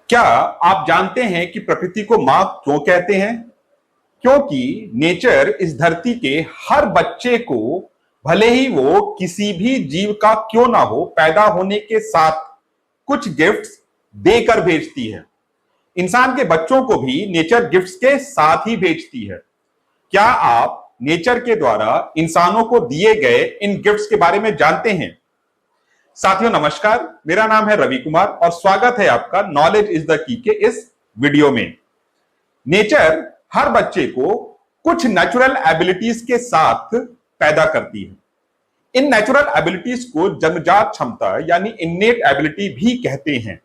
क्या आप जानते हैं कि प्रकृति को मां क्यों कहते हैं? क्योंकि नेचर इस धरती के हर बच्चे को, भले ही वो किसी भी जीव का क्यों ना हो, पैदा होने के साथ कुछ गिफ्ट्स देकर भेजती है। इंसान के बच्चों को भी नेचर गिफ्ट्स के साथ ही भेजती है। क्या आप नेचर के द्वारा इंसानों को दिए गए इन गिफ्ट्स के बारे में जानते हैं? साथियों नमस्कार, मेरा नाम है रवि कुमार और स्वागत है आपका नॉलेज इज द की के इस वीडियो में। नेचर हर बच्चे को कुछ नेचुरल एबिलिटीज के साथ पैदा करती है। इन नेचुरल एबिलिटीज को जन्मजात क्षमता यानी इन्नेट एबिलिटी भी कहते हैं।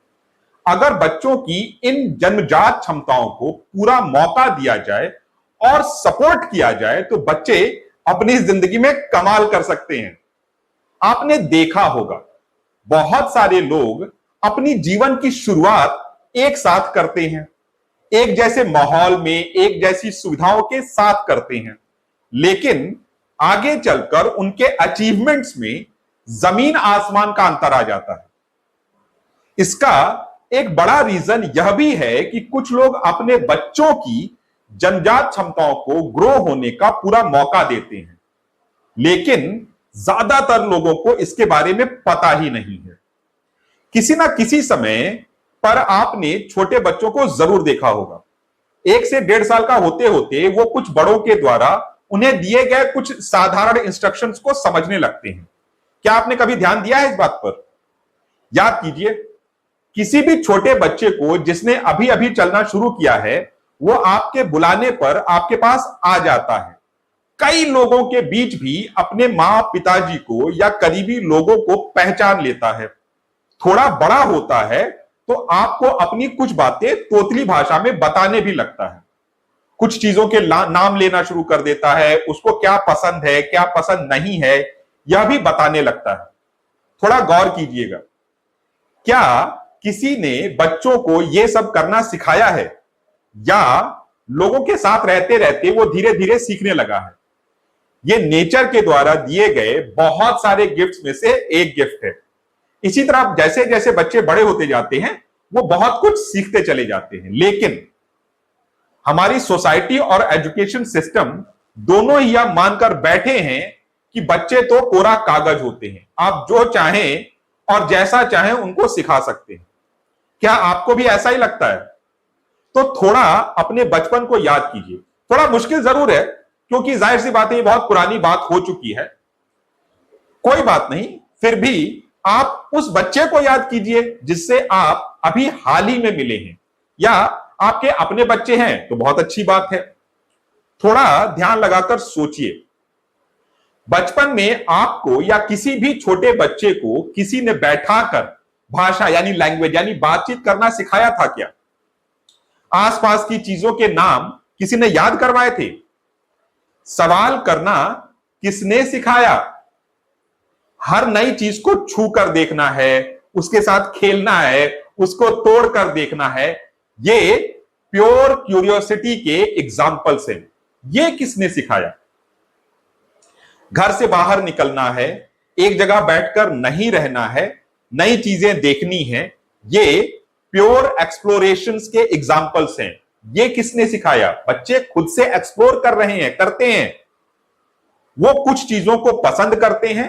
अगर बच्चों की इन जन्मजात क्षमताओं को पूरा मौका दिया जाए और सपोर्ट किया जाए तो बच्चे अपनी जिंदगी में कमाल कर सकते हैं। आपने देखा होगा, बहुत सारे लोग अपनी जीवन की शुरुआत एक साथ करते हैं, एक जैसे माहौल में, एक जैसी सुविधाओं के साथ करते हैं, लेकिन आगे चलकर उनके अचीवमेंट्स में जमीन आसमान का अंतर आ जाता है। इसका एक बड़ा रीजन यह भी है कि कुछ लोग अपने बच्चों की जन्मजात क्षमताओं को ग्रो होने का पूरा मौका देते हैं, लेकिन ज्यादातर लोगों को इसके बारे में पता ही नहीं है। किसी ना किसी समय पर आपने छोटे बच्चों को जरूर देखा होगा। 1 से 1.5 साल का होते होते वो कुछ बड़ों के द्वारा उन्हें दिए गए कुछ साधारण इंस्ट्रक्शंस को समझने लगते हैं। क्या आपने कभी ध्यान दिया है इस बात पर? याद कीजिए, किसी भी छोटे बच्चे को जिसने अभी अभी चलना शुरू किया है, वो आपके बुलाने पर आपके पास आ जाता है। कई लोगों के बीच भी अपने मां पिताजी को या करीबी लोगों को पहचान लेता है। थोड़ा बड़ा होता है तो आपको अपनी कुछ बातें तोतली भाषा में बताने भी लगता है। कुछ चीजों के नाम लेना शुरू कर देता है, उसको क्या पसंद है क्या पसंद नहीं है यह भी बताने लगता है। थोड़ा गौर कीजिएगा, क्या किसी ने बच्चों को यह सब करना सिखाया है या लोगों के साथ रहते रहते वो धीरे धीरे सीखने लगा है? ये नेचर के द्वारा दिए गए बहुत सारे गिफ्ट्स में से एक गिफ्ट है। इसी तरह जैसे जैसे बच्चे बड़े होते जाते हैं वो बहुत कुछ सीखते चले जाते हैं, लेकिन हमारी सोसाइटी और एजुकेशन सिस्टम दोनों ही यह मानकर बैठे हैं कि बच्चे तो कोरा कागज होते हैं, आप जो चाहें और जैसा चाहें उनको सिखा सकते हैं। क्या आपको भी ऐसा ही लगता है? तो थोड़ा अपने बचपन को याद कीजिए। थोड़ा मुश्किल जरूर है क्योंकि जाहिर सी बात है, ये बहुत पुरानी बात हो चुकी है। कोई बात नहीं, फिर भी आप उस बच्चे को याद कीजिए जिससे आप अभी हाल ही में मिले हैं, या आपके अपने बच्चे हैं तो बहुत अच्छी बात है। थोड़ा ध्यान लगाकर सोचिए, बचपन में आपको या किसी भी छोटे बच्चे को किसी ने बैठाकर भाषा यानी लैंग्वेज यानी बातचीत करना सिखाया था क्या? आसपास की चीजों के नाम किसी ने याद करवाए थे? सवाल करना किसने सिखाया? हर नई चीज को छू कर देखना है, उसके साथ खेलना है, उसको तोड़ कर देखना है। ये प्योर क्यूरियोसिटी के एग्जाम्पल्स हैं। ये किसने सिखाया? घर से बाहर निकलना है, एक जगह बैठकर नहीं रहना है, नई चीजें देखनी है। ये प्योर एक्सप्लोरेशंस के एग्जाम्पल्स हैं। ये किसने सिखाया? बच्चे खुद से एक्सप्लोर कर रहे हैं, करते हैं। वो कुछ चीजों को पसंद करते हैं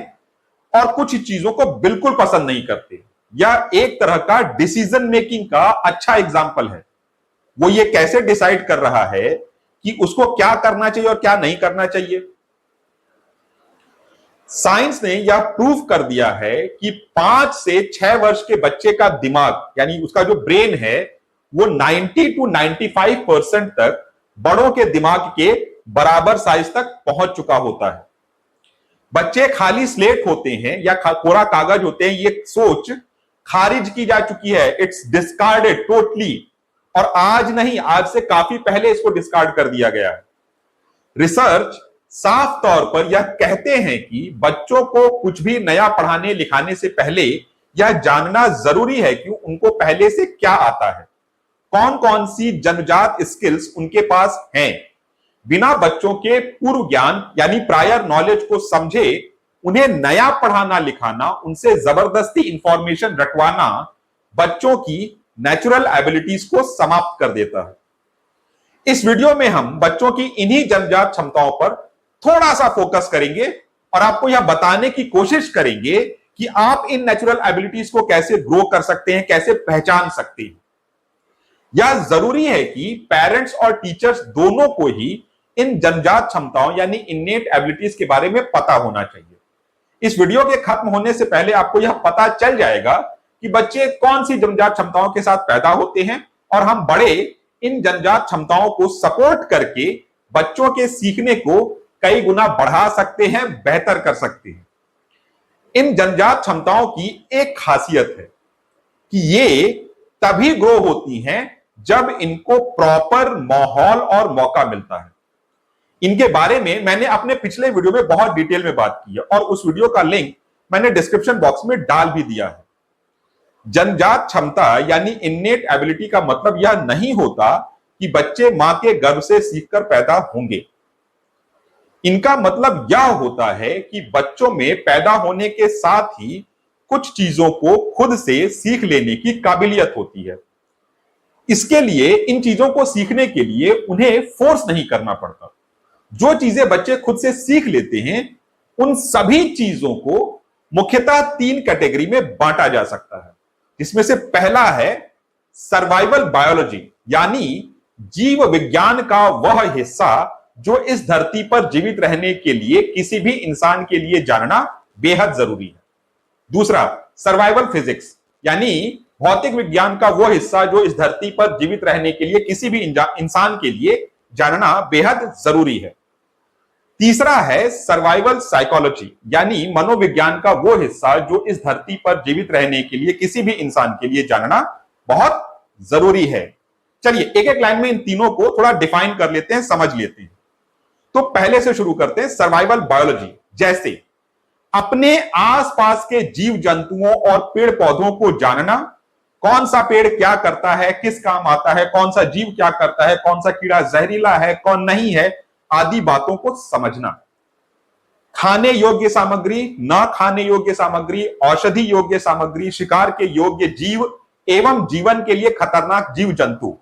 और कुछ चीजों को बिल्कुल पसंद नहीं करते। यह एक तरह का डिसीजन मेकिंग का अच्छा एग्जाम्पल है। वो ये कैसे डिसाइड कर रहा है कि उसको क्या करना चाहिए और क्या नहीं करना चाहिए। साइंस ने यह प्रूव कर दिया है कि 5 से 6 वर्ष के बच्चे का दिमाग यानी उसका जो ब्रेन है वो 90 to 95% तक बड़ों के दिमाग के बराबर साइज तक पहुंच चुका होता है। बच्चे खाली स्लेट होते हैं या कोरा कागज होते हैं, ये सोच खारिज की जा चुकी है। It's discarded totally. और आज नहीं, आज से काफी पहले इसको डिस्कार्ड कर दिया गया है। रिसर्च साफ तौर पर यह कहते हैं कि बच्चों को कुछ भी नया पढ़ाने लिखाने से पहले यह जानना जरूरी है कि उनको पहले से क्या आता है, कौन कौन सी जन्मजात स्किल्स उनके पास हैं। बिना बच्चों के पूर्व ज्ञान यानी प्रायर नॉलेज को समझे उन्हें नया पढ़ाना लिखाना, उनसे जबरदस्ती इंफॉर्मेशन रटवाना बच्चों की नेचुरल एबिलिटीज को समाप्त कर देता है। इस वीडियो में हम बच्चों की इन्हीं जन्मजात क्षमताओं पर थोड़ा सा फोकस करेंगे और आपको यह बताने की कोशिश करेंगे कि आप इन नेचुरल एबिलिटीज को कैसे ग्रो कर सकते हैं, कैसे पहचान सकते हैं। यह जरूरी है कि पेरेंट्स और टीचर्स दोनों को ही इन जन्मजात क्षमताओं यानी इन्नेट एबिलिटीज के बारे में पता होना चाहिए। इस वीडियो के खत्म होने से पहले आपको यह पता चल जाएगा कि बच्चे कौन सी जन्मजात क्षमताओं के साथ पैदा होते हैं और हम बड़े इन जन्मजात क्षमताओं को सपोर्ट करके बच्चों के सीखने को कई गुना बढ़ा सकते हैं, बेहतर कर सकते हैं। इन जन्मजात क्षमताओं की एक खासियत है कि ये तभी ग्रो होती हैं जब इनको प्रॉपर माहौल और मौका मिलता है। इनके बारे में मैंने अपने पिछले वीडियो में बहुत डिटेल में बात की है और उस वीडियो का लिंक मैंने डिस्क्रिप्शन बॉक्स में डाल भी दिया है। जन्मजात क्षमता यानी इन्नेट एबिलिटी का मतलब यह नहीं होता कि बच्चे मां के गर्भ से सीखकर पैदा होंगे। इनका मतलब यह होता है कि बच्चों में पैदा होने के साथ ही कुछ चीजों को खुद से सीख लेने की काबिलियत होती है। इसके लिए इन चीजों को सीखने के लिए उन्हें फोर्स नहीं करना पड़ता। जो चीजें बच्चे खुद से सीख लेते हैं उन सभी चीजों को मुख्यतः 3 कैटेगरी में बांटा जा सकता है, जिसमें से पहला है सर्वाइवल बायोलॉजी यानी जीव विज्ञान का वह हिस्सा जो इस धरती पर जीवित रहने के लिए किसी भी इंसान के लिए जानना बेहद जरूरी है। दूसरा सर्वाइवल फिजिक्स यानी भौतिक विज्ञान का वह हिस्सा जो इस धरती पर जीवित रहने के लिए किसी भी इंसान के लिए जानना बेहद जरूरी है। तीसरा है सर्वाइवल साइकोलॉजी यानी मनोविज्ञान का वो हिस्सा जो इस धरती पर जीवित रहने के लिए किसी भी इंसान के लिए जानना बहुत जरूरी है। चलिए एक एक लाइन में इन तीनों को थोड़ा डिफाइन कर लेते हैं, समझ लेते हैं। तो पहले से शुरू करते हैं सर्वाइवल बायोलॉजी। जैसे अपने आसपास के जीव जंतुओं और पेड़ पौधों को जानना, कौन सा पेड़ क्या करता है, किस काम आता है, कौन सा जीव क्या करता है, कौन सा कीड़ा जहरीला है, कौन नहीं है, आदि बातों को समझना। खाने योग्य सामग्री, न खाने योग्य सामग्री, औषधि योग्य सामग्री, शिकार के योग्य जीव एवं जीवन के लिए खतरनाक जीव जंतु,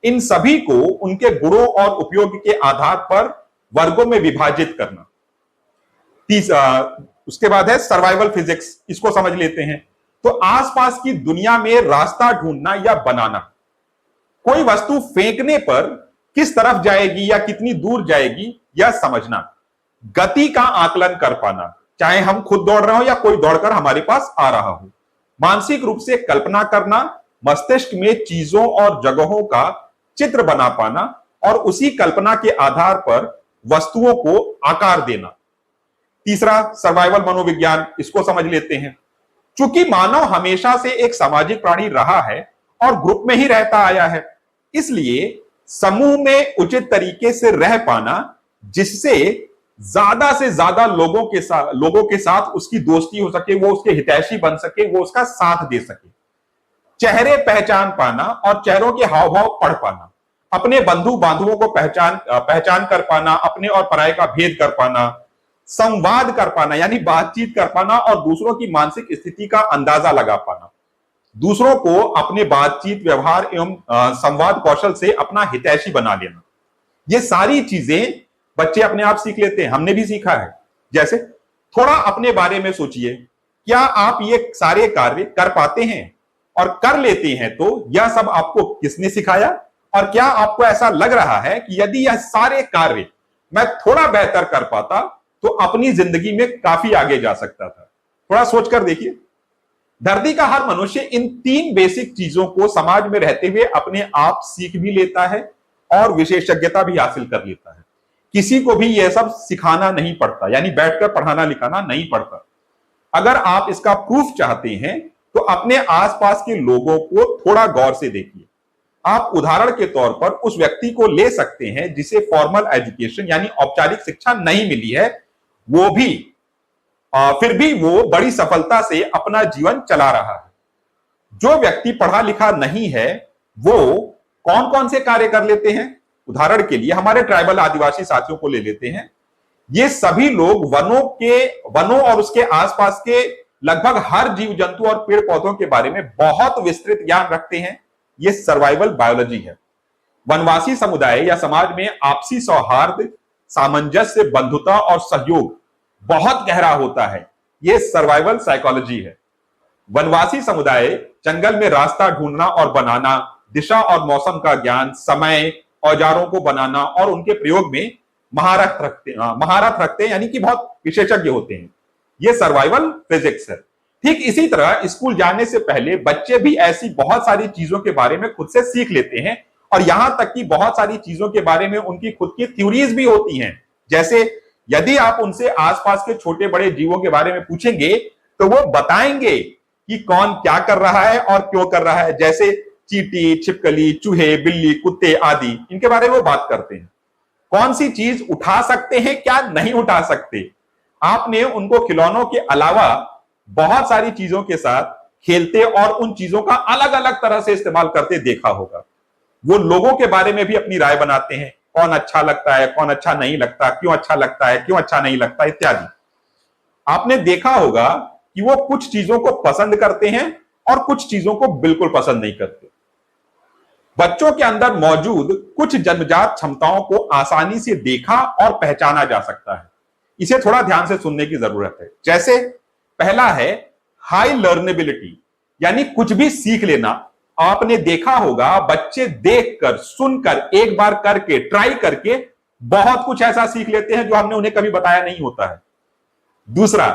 इन सभी को उनके गुणों और उपयोग के आधार पर वर्गों में विभाजित करना। उसके बाद है सर्वाइवल फिजिक्स, इसको समझ लेते हैं। तो आसपास की दुनिया में रास्ता ढूंढना या बनाना, कोई वस्तु फेंकने पर किस तरफ जाएगी या कितनी दूर जाएगी यह समझना, गति का आकलन कर पाना, चाहे हम खुद दौड़ रहे हो या कोई दौड़कर हमारे पास आ रहा हो, मानसिक रूप से कल्पना करना, मस्तिष्क में चीजों और जगहों का चित्र बना पाना और उसी कल्पना के आधार पर वस्तुओं को आकार देना। तीसरा सर्वाइवल मनोविज्ञान, इसको समझ लेते हैं। चूंकि मानव हमेशा से एक सामाजिक प्राणी रहा है और ग्रुप में ही रहता आया है, इसलिए समूह में उचित तरीके से रह पाना, जिससे ज्यादा से ज्यादा लोगों के साथ उसकी दोस्ती हो सके, वो उसके हितैषी बन सके, वो उसका साथ दे सके। चेहरे पहचान पाना और चेहरों के हाव भाव पढ़ पाना, अपने बंधु बांधवों को पहचान कर पाना, अपने और पराये का भेद कर पाना, संवाद कर पाना यानी बातचीत कर पाना और दूसरों की मानसिक स्थिति का अंदाजा लगा पाना, दूसरों को अपने बातचीत व्यवहार एवं संवाद कौशल से अपना हितैषी बना लेना। ये सारी चीजें बच्चे अपने आप सीख लेते हैं, हमने भी सीखा है। जैसे थोड़ा अपने बारे में सोचिए, क्या आप ये सारे कार्य कर पाते हैं और कर लेते हैं? तो यह सब आपको किसने सिखाया? और क्या आपको ऐसा लग रहा है कि यदि यह सारे कार्य मैं थोड़ा बेहतर कर पाता तो अपनी जिंदगी में काफी आगे जा सकता था? थोड़ा सोचकर देखिए। धरती का हर मनुष्य इन 3 बेसिक चीजों को समाज में रहते हुए अपने आप सीख भी लेता है और विशेषज्ञता भी हासिल कर लेता है। किसी को भी यह सब सिखाना नहीं पड़ता, यानी बैठकर पढ़ाना लिखाना नहीं पड़ता। अगर आप इसका प्रूफ चाहते हैं तो अपने आसपास के लोगों को थोड़ा गौर से देखिए। आप उदाहरण के तौर पर उस व्यक्ति को ले सकते हैं जिसे फॉर्मल एजुकेशन यानी औपचारिक शिक्षा नहीं मिली है, वो भी फिर भी वो बड़ी सफलता से अपना जीवन चला रहा है। जो व्यक्ति पढ़ा लिखा नहीं है वो कौन कौन से कार्य कर लेते हैं? उदाहरण के लिए हमारे ट्राइबल आदिवासी साथियों को ले लेते हैं। ये सभी लोग वनों और उसके आसपास के लगभग हर जीव जंतु और पेड़ पौधों के बारे में बहुत विस्तृत ज्ञान रखते हैं। ये सर्वाइवल बायोलॉजी है। वनवासी समुदाय या समाज में आपसी सौहार्द, सामंजस्य, बंधुता और सहयोग बहुत गहरा होता है। यह सर्वाइवल साइकोलॉजी है। वनवासी समुदाय जंगल में रास्ता ढूंढना और बनाना, दिशा और मौसम का ज्ञान, समय, औजारों को बनाना और उनके प्रयोग में महारत रखते हैं, यानी कि बहुत विशेषज्ञ होते हैं। यह सर्वाइवल फिजिक्स है। ठीक इसी तरह स्कूल जाने से पहले बच्चे भी ऐसी बहुत सारी चीजों के बारे में खुद से सीख लेते हैं, और यहां तक कि बहुत सारी चीजों के बारे में उनकी खुद की थ्योरीज भी होती हैं। जैसे यदि आप उनसे आसपास के छोटे बड़े जीवों के बारे में पूछेंगे तो वो बताएंगे कि कौन क्या कर रहा है और क्यों कर रहा है। जैसे चींटी, छिपकली, चूहे, बिल्ली, कुत्ते आदि, इनके बारे में वो बात करते हैं। कौन सी चीज उठा सकते हैं, क्या नहीं उठा सकते। आपने उनको खिलौनों के अलावा बहुत सारी चीजों के साथ खेलते और उन चीजों का अलग अलग तरह से इस्तेमाल करते देखा होगा। वो लोगों के बारे में भी अपनी राय बनाते हैं, कौन अच्छा लगता है, कौन अच्छा नहीं लगता, क्यों अच्छा लगता है, क्यों अच्छा नहीं लगता इत्यादि। आपने देखा होगा कि वो कुछ चीजों को पसंद करते हैं और कुछ चीजों को बिल्कुल पसंद नहीं करते। बच्चों के अंदर मौजूद कुछ जन्मजात क्षमताओं को आसानी से देखा और पहचाना जा सकता है। इसे थोड़ा ध्यान से सुनने की जरूरत है। जैसे पहला है हाई लर्नेबिलिटी, यानी कुछ भी सीख लेना। आपने देखा होगा बच्चे देखकर, सुनकर, एक बार करके, ट्राई करके बहुत कुछ ऐसा सीख लेते हैं जो हमने उन्हें कभी बताया नहीं होता है। दूसरा,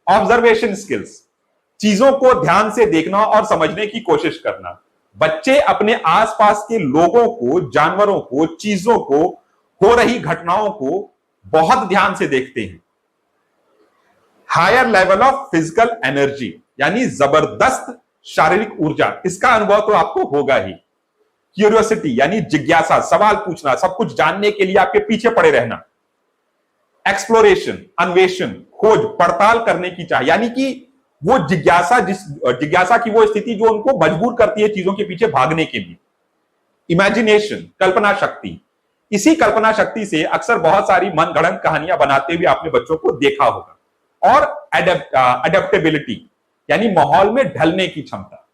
ऑब्जर्वेशन स्किल्स, चीजों को ध्यान से देखना और समझने की कोशिश करना। बच्चे अपने आसपास के लोगों को, जानवरों को, चीजों को, हो रही घटनाओं को बहुत ध्यान से देखते हैं। Higher level of physical energy, यानी जबरदस्त शारीरिक ऊर्जा, इसका अनुभव तो आपको होगा ही। क्यूरियोसिटी, यानी जिज्ञासा, सवाल पूछना, सब कुछ जानने के लिए आपके पीछे पड़े रहना। एक्सप्लोरेशन, अन्वेषण, खोज, पड़ताल करने की चाह, यानी कि वो जिज्ञासा की वो स्थिति जो उनको मजबूर करती है चीजों के पीछे भागने के लिए। इमेजिनेशन, कल्पना शक्ति। इसी कल्पना शक्ति से अक्सर बहुत सारी मनगढ़ंत कहानियां बनाते हुए आपने बच्चों को देखा होगा। और अडेप्टेबिलिटी, यानी माहौल में ढलने की क्षमता।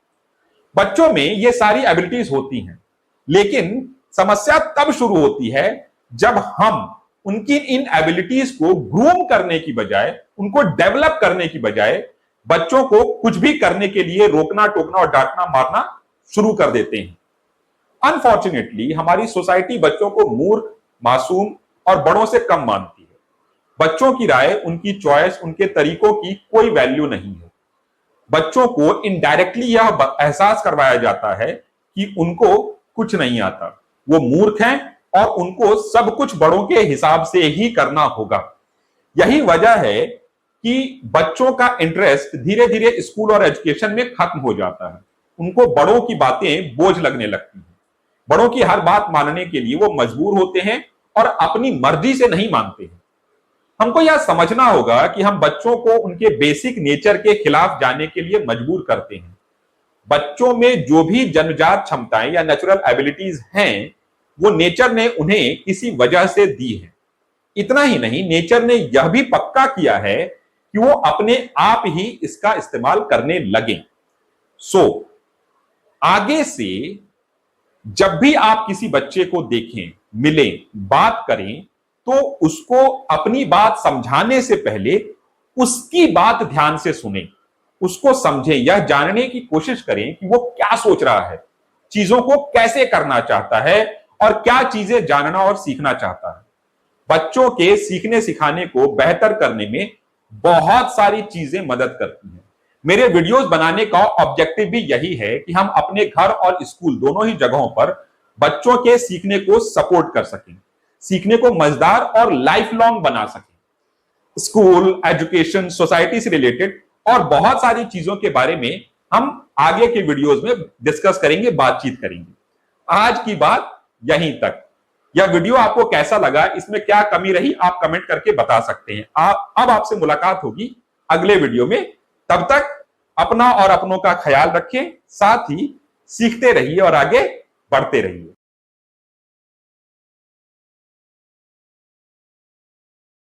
बच्चों में ये सारी एबिलिटीज होती हैं, लेकिन समस्या तब शुरू होती है जब हम उनकी इन एबिलिटीज को ग्रूम करने की बजाय, उनको डेवलप करने की बजाय बच्चों को कुछ भी करने के लिए रोकना, टोकना और डांटना, मारना शुरू कर देते हैं। अनफॉर्चुनेटली हमारी सोसाइटी बच्चों को मूर्ख, मासूम और बड़ों से कम मानती है। बच्चों की राय, उनकी चॉइस, उनके तरीकों की कोई वैल्यू नहीं है। बच्चों को इनडायरेक्टली यह एहसास करवाया जाता है कि उनको कुछ नहीं आता, वो मूर्ख हैं और उनको सब कुछ बड़ों के हिसाब से ही करना होगा। यही वजह है कि बच्चों का इंटरेस्ट धीरे धीरे स्कूल और एजुकेशन में खत्म हो जाता है। उनको बड़ों की बातें बोझ लगने लगती हैं। बड़ों की हर बात मानने के लिए वो मजबूर होते हैं और अपनी मर्जी से नहीं मानते हैं। हमको यह समझना होगा कि हम बच्चों को उनके बेसिक नेचर के खिलाफ जाने के लिए मजबूर करते हैं। बच्चों में जो भी जन्मजात क्षमताएं या नेचुरल एबिलिटीज हैं, वो नेचर ने उन्हें किसी वजह से दी है। इतना ही नहीं, नेचर ने यह भी पक्का किया है कि वो अपने आप ही इसका इस्तेमाल करने लगे। आगे से जब भी आप किसी बच्चे को देखें, मिलें, बात करें, तो उसको अपनी बात समझाने से पहले उसकी बात ध्यान से सुने, उसको समझें, यह जानने की कोशिश करें कि वो क्या सोच रहा है, चीजों को कैसे करना चाहता है और क्या चीजें जानना और सीखना चाहता है। बच्चों के सीखने सिखाने को बेहतर करने में बहुत सारी चीजें मदद करती हैं। मेरे वीडियोस बनाने का ऑब्जेक्टिव भी यही है कि हम अपने घर और स्कूल दोनों ही जगहों पर बच्चों के सीखने को सपोर्ट कर सकें, सीखने को मजेदार और लाइफ लॉन्ग बना सकें। स्कूल, एजुकेशन, सोसाइटी से रिलेटेड और बहुत सारी चीजों के बारे में हम आगे के वीडियोस में डिस्कस करेंगे, बातचीत करेंगे। आज की बात यहीं तक। यह वीडियो आपको कैसा लगा, इसमें क्या कमी रही, आप कमेंट करके बता सकते हैं। अब आपसे मुलाकात होगी अगले वीडियो में। तब तक अपना और अपनों का ख्याल रखें, साथ ही सीखते रहिए और आगे बढ़ते रहिए।